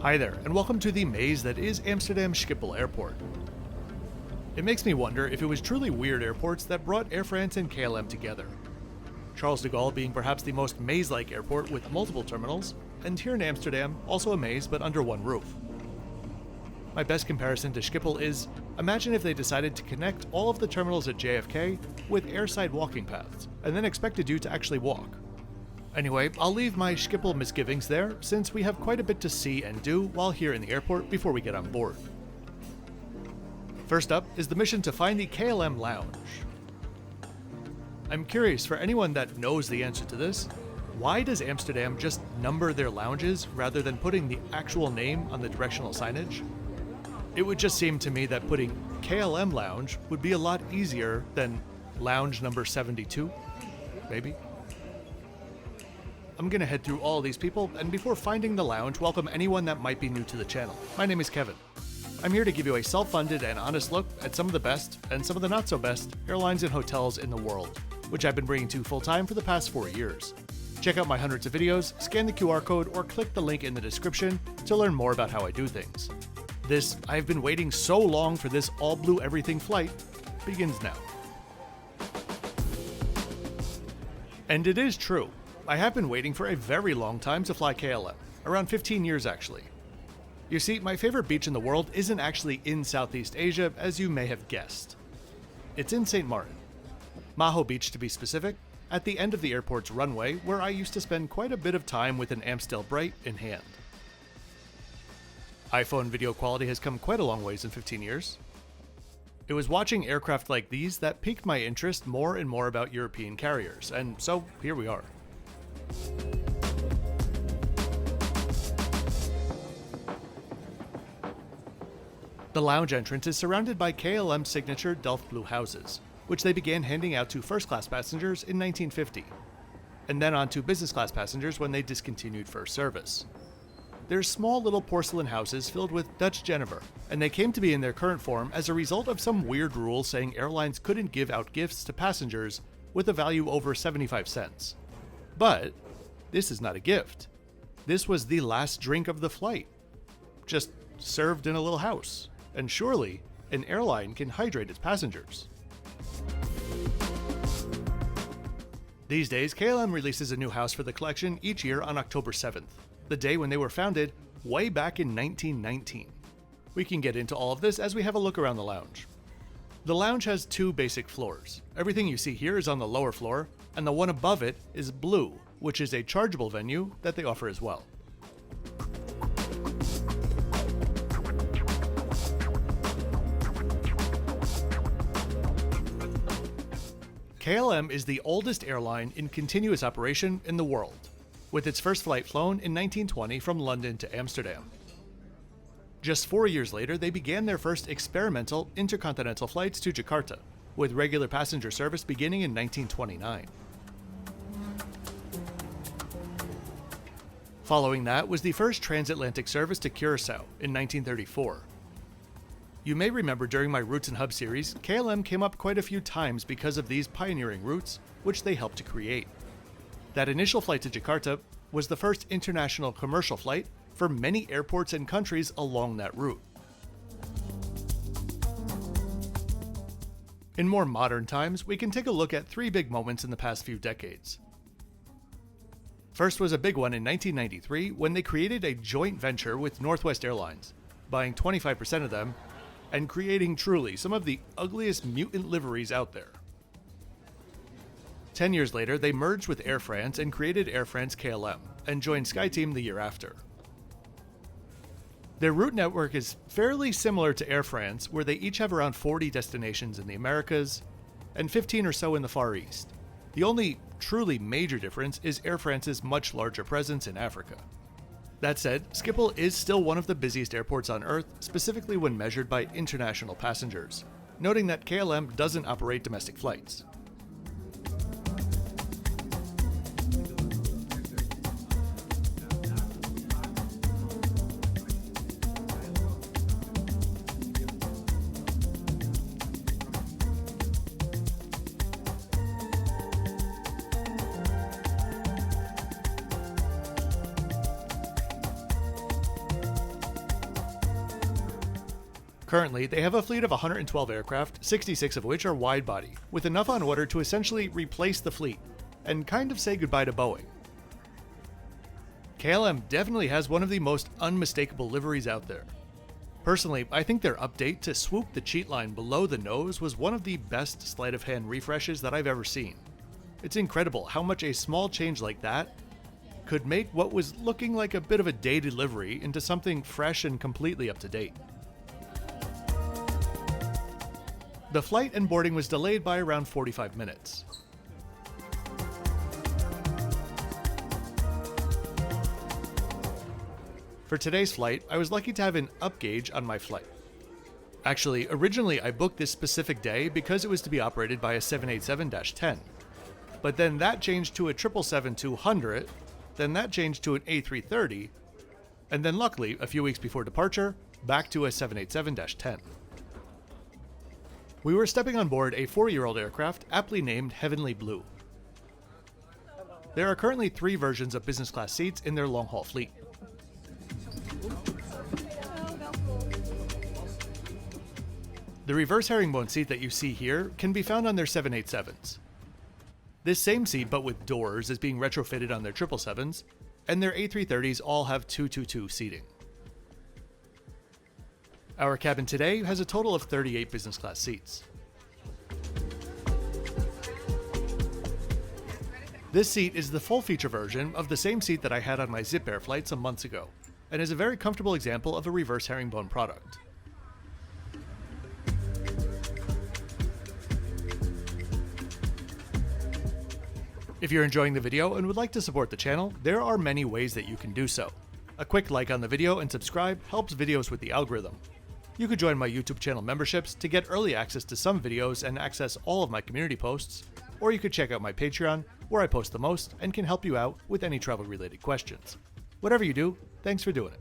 Hi there, and welcome to the maze that is Amsterdam Schiphol Airport. It makes me wonder if it was truly weird airports that brought Air France and KLM together. Charles de Gaulle being perhaps the most maze-like airport with multiple terminals, and here in Amsterdam, also a maze but under one roof. My best comparison to Schiphol is, imagine if they decided to connect all of the terminals at JFK with airside walking paths, and then expected you to actually walk. Anyway, I'll leave my Schiphol misgivings there, since we have quite a bit to see and do while here in the airport before we get on board. First up is the mission to find the KLM Lounge. I'm curious, for anyone that knows the answer to this, why does Amsterdam just number their lounges rather than putting the actual name on the directional signage? It would just seem to me that putting KLM Lounge would be a lot easier than lounge number 72, maybe. I'm gonna head through all these people, and before finding the lounge, welcome anyone that might be new to the channel. My name is Kevin. I'm here to give you a self-funded and honest look at some of the best, and some of the not so best, airlines and hotels in the world, which I've been bringing to full-time for the past 4 years. Check out my hundreds of videos, scan the QR code, or click the link in the description to learn more about how I do things. I've been waiting so long for this all-blue everything flight, begins now. And it is true. I have been waiting for a very long time to fly KLM, around 15 years actually. You see, my favorite beach in the world isn't actually in Southeast Asia, as you may have guessed. It's in St. Martin. Maho Beach to be specific, at the end of the airport's runway, where I used to spend quite a bit of time with an Amstel Bright in hand. iPhone video quality has come quite a long ways in 15 years. It was watching aircraft like these that piqued my interest more and more about European carriers, and so here we are. The lounge entrance is surrounded by KLM signature Delft Blue houses, which they began handing out to first-class passengers in 1950, and then on to business-class passengers when they discontinued first service. They're small little porcelain houses filled with Dutch Genever, and they came to be in their current form as a result of some weird rule saying airlines couldn't give out gifts to passengers with a value over 75 cents. But this is not a gift. This was the last drink of the flight, just served in a little house, and surely an airline can hydrate its passengers. These days, KLM releases a new house for the collection each year on October 7th. The day when they were founded, way back in 1919. We can get into all of this as we have a look around the lounge. The lounge has 2 basic floors. Everything you see here is on the lower floor, and the one above it is Blue, which is a chargeable venue that they offer as well. KLM is the oldest airline in continuous operation in the world, with its first flight flown in 1920 from London to Amsterdam. Just 4 years later, they began their first experimental intercontinental flights to Jakarta, with regular passenger service beginning in 1929. Following that was the first transatlantic service to Curaçao in 1934. You may remember during my Routes and Hubs series, KLM came up quite a few times because of these pioneering routes, which they helped to create. That initial flight to Jakarta was the first international commercial flight for many airports and countries along that route. In more modern times, we can take a look at 3 big moments in the past few decades. First was a big one in 1993 when they created a joint venture with Northwest Airlines, buying 25% of them and creating truly some of the ugliest mutant liveries out there. 10 years later, they merged with Air France and created Air France KLM, and joined SkyTeam the year after. Their route network is fairly similar to Air France, where they each have around 40 destinations in the Americas, and 15 or so in the Far East. The only truly major difference is Air France's much larger presence in Africa. That said, Schiphol is still one of the busiest airports on Earth, specifically when measured by international passengers, noting that KLM doesn't operate domestic flights. Currently, they have a fleet of 112 aircraft, 66 of which are wide-body, with enough on order to essentially replace the fleet, and kind of say goodbye to Boeing. KLM definitely has one of the most unmistakable liveries out there. Personally, I think their update to swoop the cheat line below the nose was one of the best sleight of hand refreshes that I've ever seen. It's incredible how much a small change like that could make what was looking like a bit of a dated livery into something fresh and completely up to date. The flight and boarding was delayed by around 45 minutes. For today's flight, I was lucky to have an up gauge on my flight. Actually, originally I booked this specific day because it was to be operated by a 787-10. But then that changed to a 777-200, then that changed to an A330, and then luckily, a few weeks before departure, back to a 787-10. We were stepping on board a 4-year-old aircraft aptly named Heavenly Blue. There are currently 3 versions of business class seats in their long-haul fleet. The reverse herringbone seat that you see here can be found on their 787s. This same seat, but with doors, is being retrofitted on their 777s, and their A330s all have 222 seating. Our cabin today has a total of 38 business class seats. This seat is the full feature version of the same seat that I had on my Zip Air flight some months ago, and is a very comfortable example of a reverse herringbone product. If you're enjoying the video and would like to support the channel, there are many ways that you can do so. A quick like on the video and subscribe helps videos with the algorithm. You could join my YouTube channel memberships to get early access to some videos and access all of my community posts, or you could check out my Patreon, where I post the most and can help you out with any travel-related questions. Whatever you do, thanks for doing it.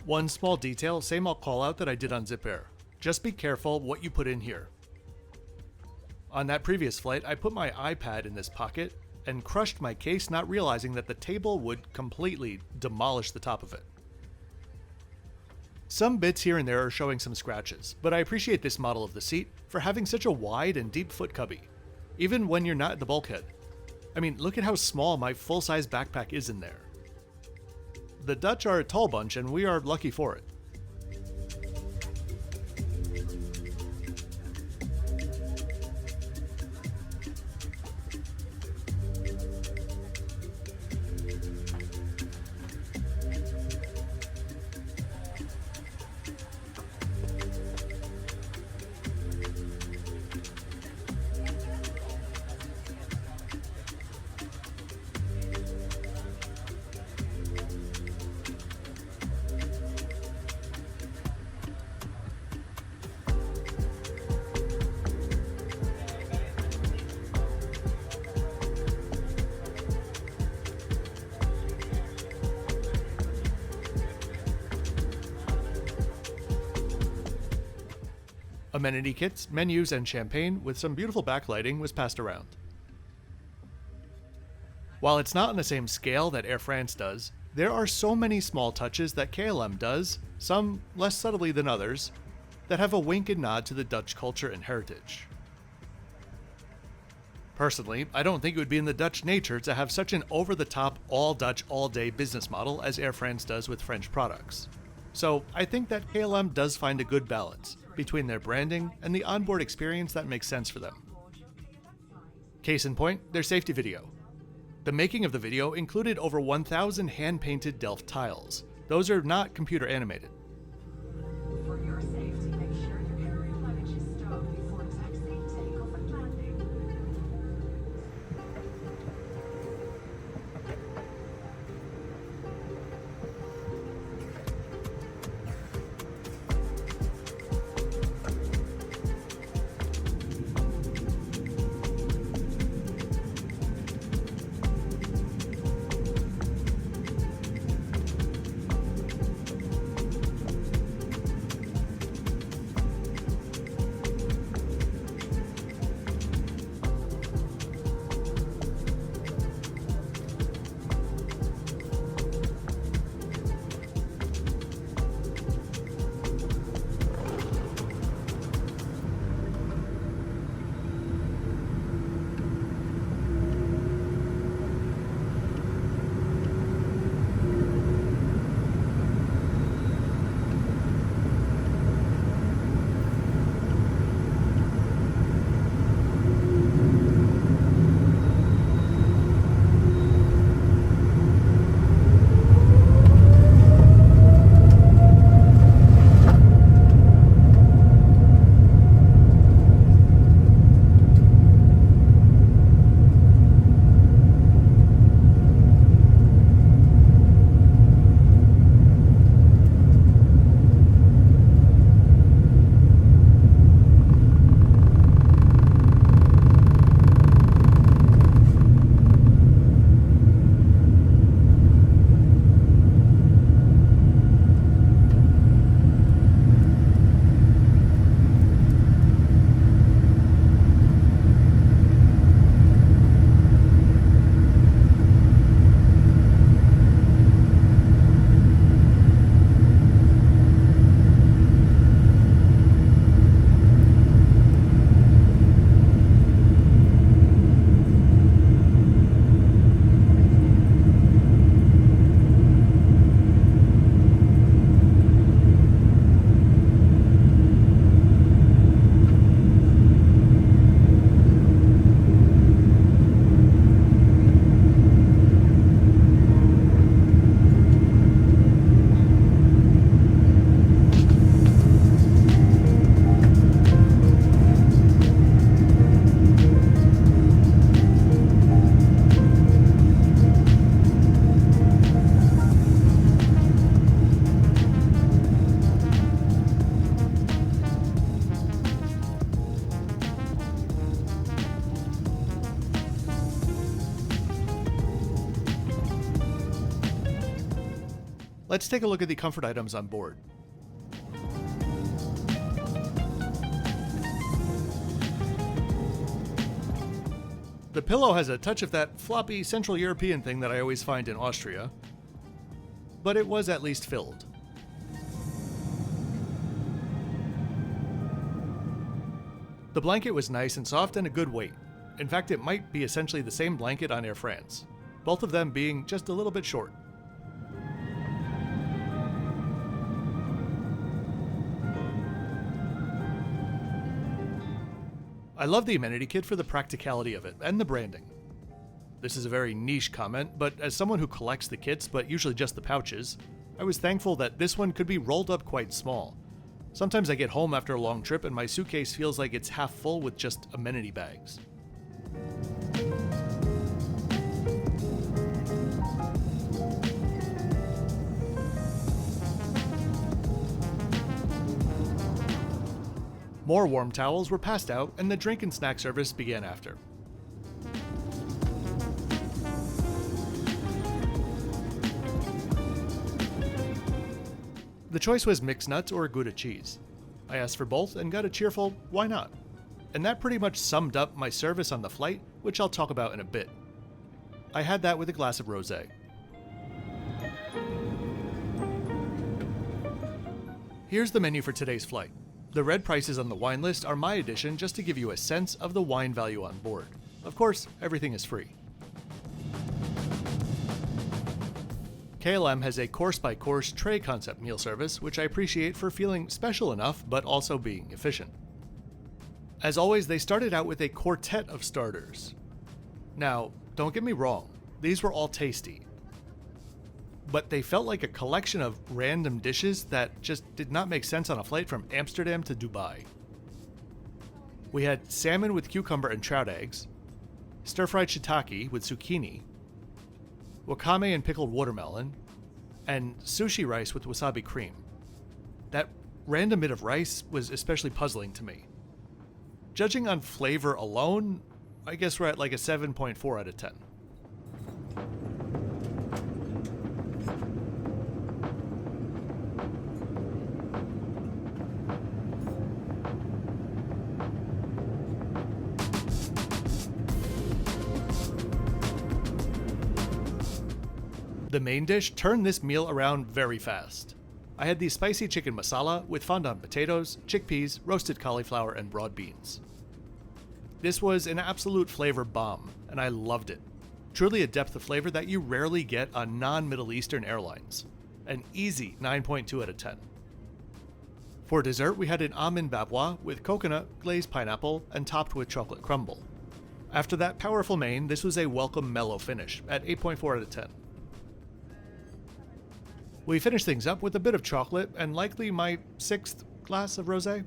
One small detail, same I'll call out that I did on Zip Air. Just be careful what you put in here. On that previous flight, I put my iPad in this pocket and crushed my case, not realizing that the table would completely demolish the top of it. Some bits here and there are showing some scratches, but I appreciate this model of the seat for having such a wide and deep foot cubby, even when you're not at the bulkhead. I mean, look at how small my full-size backpack is in there. The Dutch are a tall bunch, and we are lucky for it. Amenity kits, menus, and champagne with some beautiful backlighting was passed around. While it's not on the same scale that Air France does, there are so many small touches that KLM does, some less subtly than others, that have a wink and nod to the Dutch culture and heritage. Personally, I don't think it would be in the Dutch nature to have such an over-the-top, all-Dutch, all-day business model as Air France does with French products. So I think that KLM does find a good balance between their branding and the onboard experience that makes sense for them. Case in point, their safety video. The making of the video included over 1,000 hand-painted Delft tiles. Those are not computer animated. For your safety, make sure your aerial luggage is stowed before taxi, takeoff and landing. let's take a look at the comfort items on board. The pillow has a touch of that floppy Central European thing that I always find in Austria, but it was at least filled. The blanket was nice and soft and a good weight. In fact, it might be essentially the same blanket on Air France, both of them being just a little bit short. I love the amenity kit for the practicality of it and the branding. This is a very niche comment, but as someone who collects the kits, but usually just the pouches, I was thankful that this one could be rolled up quite small. Sometimes I get home after a long trip and my suitcase feels like it's half full with just amenity bags. More warm towels were passed out, and the drink and snack service began after. The choice was mixed nuts or Gouda cheese. I asked for both and got a cheerful, why not? And that pretty much summed up my service on the flight, which I'll talk about in a bit. I had that with a glass of rosé. Here's the menu for today's flight. The red prices on the wine list are my addition just to give you a sense of the wine value on board. Of course, everything is free. KLM has a course-by-course tray concept meal service, which I appreciate for feeling special enough but also being efficient. As always, they started out with a quartet of starters. Now, don't get me wrong, these were all tasty, but they felt like a collection of random dishes that just did not make sense on a flight from Amsterdam to Dubai. We had salmon with cucumber and trout eggs, stir-fried shiitake with zucchini, wakame and pickled watermelon, and sushi rice with wasabi cream. That random bit of rice was especially puzzling to me. Judging on flavor alone, I guess we're at like a 7.4 out of 10. The main dish turned this meal around very fast. I had the spicy chicken masala with fondant potatoes, chickpeas, roasted cauliflower, and broad beans. This was an absolute flavor bomb, and I loved it. Truly a depth of flavor that you rarely get on non-Middle Eastern airlines. An easy 9.2 out of 10. For dessert, we had an almond bavois with coconut, glazed pineapple, and topped with chocolate crumble. After that powerful main, this was a welcome mellow finish at 8.4 out of 10. We finished things up with a bit of chocolate and likely my 6th glass of rosé.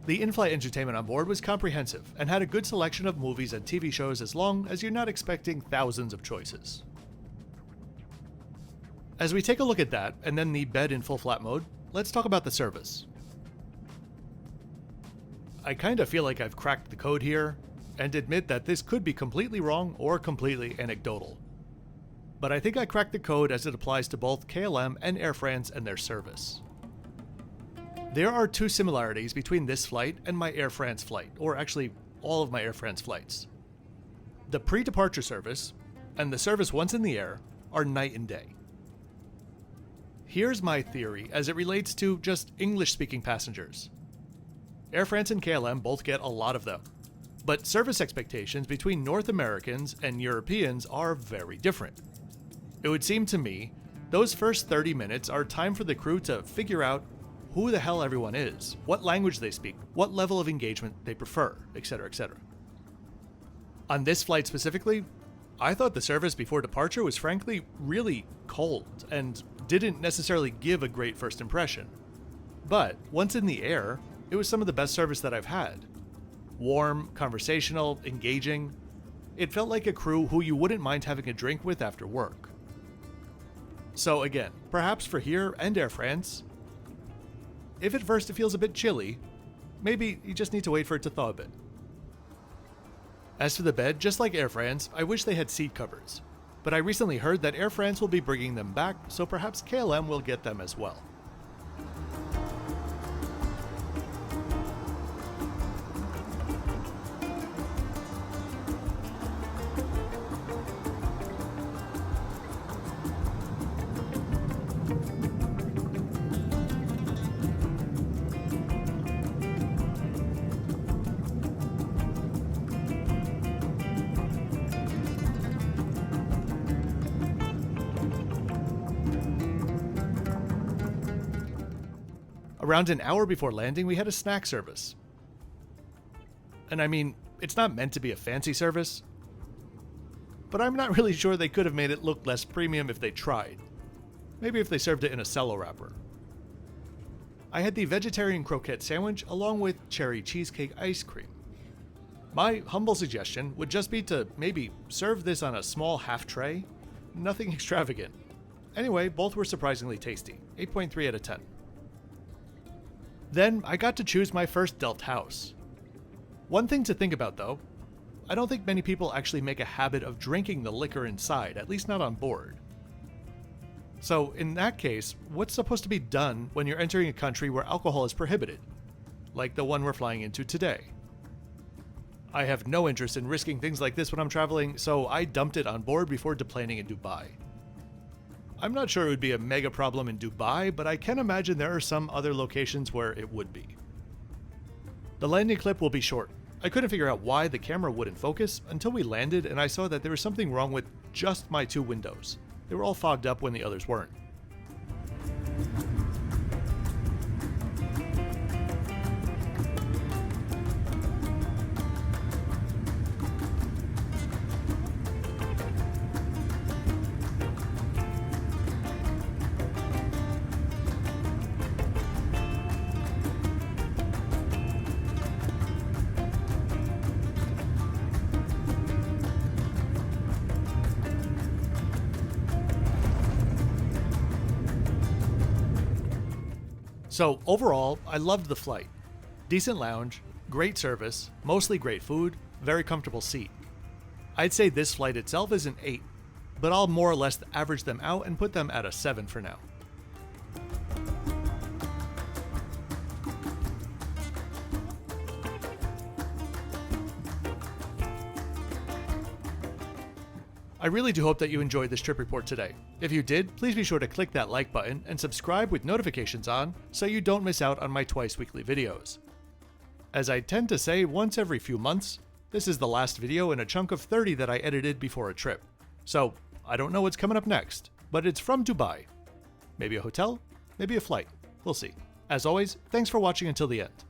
The in-flight entertainment on board was comprehensive and had a good selection of movies and TV shows as long as you're not expecting thousands of choices. As we take a look at that, and then the bed in full flat mode, let's talk about the service. I kinda feel like I've cracked the code here, and admit that this could be completely wrong or completely anecdotal. But I think I cracked the code as it applies to both KLM and Air France and their service. There are two similarities between this flight and my Air France flight, or actually all of my Air France flights. The pre-departure service and the service once in the air are night and day. Here's my theory as it relates to just English-speaking passengers. Air France and KLM both get a lot of them, but service expectations between North Americans and Europeans are very different. It would seem to me those first 30 minutes are time for the crew to figure out who the hell everyone is, what language they speak, what level of engagement they prefer, etc., etc. On this flight specifically, I thought the service before departure was frankly really cold and didn't necessarily give a great first impression. But once in the air, it was some of the best service that I've had. Warm, conversational, engaging. It felt like a crew who you wouldn't mind having a drink with after work. So again, perhaps for here and Air France, if at first it feels a bit chilly, maybe you just need to wait for it to thaw a bit. As for the bed, just like Air France, I wish they had seat covers. But I recently heard that Air France will be bringing them back, so perhaps KLM will get them as well. Around an hour before landing, we had a snack service. And I mean, it's not meant to be a fancy service, but I'm not really sure they could have made it look less premium if they tried. Maybe if they served it in a cello wrapper. I had the vegetarian croquette sandwich along with cherry cheesecake ice cream. My humble suggestion would just be to maybe serve this on a small half tray. Nothing extravagant. Anyway, both were surprisingly tasty. 8.3 out of 10. Then I got to choose my first Delft house. One thing to think about though, I don't think many people actually make a habit of drinking the liquor inside, at least not on board. So in that case, what's supposed to be done when you're entering a country where alcohol is prohibited? Like the one we're flying into today. I have no interest in risking things like this when I'm traveling, so I dumped it on board before deplaning in Dubai. I'm not sure it would be a mega problem in Dubai, but I can imagine there are some other locations where it would be. The landing clip will be short. I couldn't figure out why the camera wouldn't focus until we landed and I saw that there was something wrong with just my two windows. They were all fogged up when the others weren't. So overall, I loved the flight. Decent lounge, great service, mostly great food, very comfortable seat. I'd say this flight itself is an 8, but I'll more or less average them out and put them at a 7 for now. I really do hope that you enjoyed this trip report today. If you did, please be sure to click that like button and subscribe with notifications on so you don't miss out on my twice weekly videos. As I tend to say once every few months, this is the last video in a chunk of 30 that I edited before a trip. So I don't know what's coming up next, but it's from Dubai. Maybe a hotel, maybe a flight. We'll see. As always, thanks for watching until the end.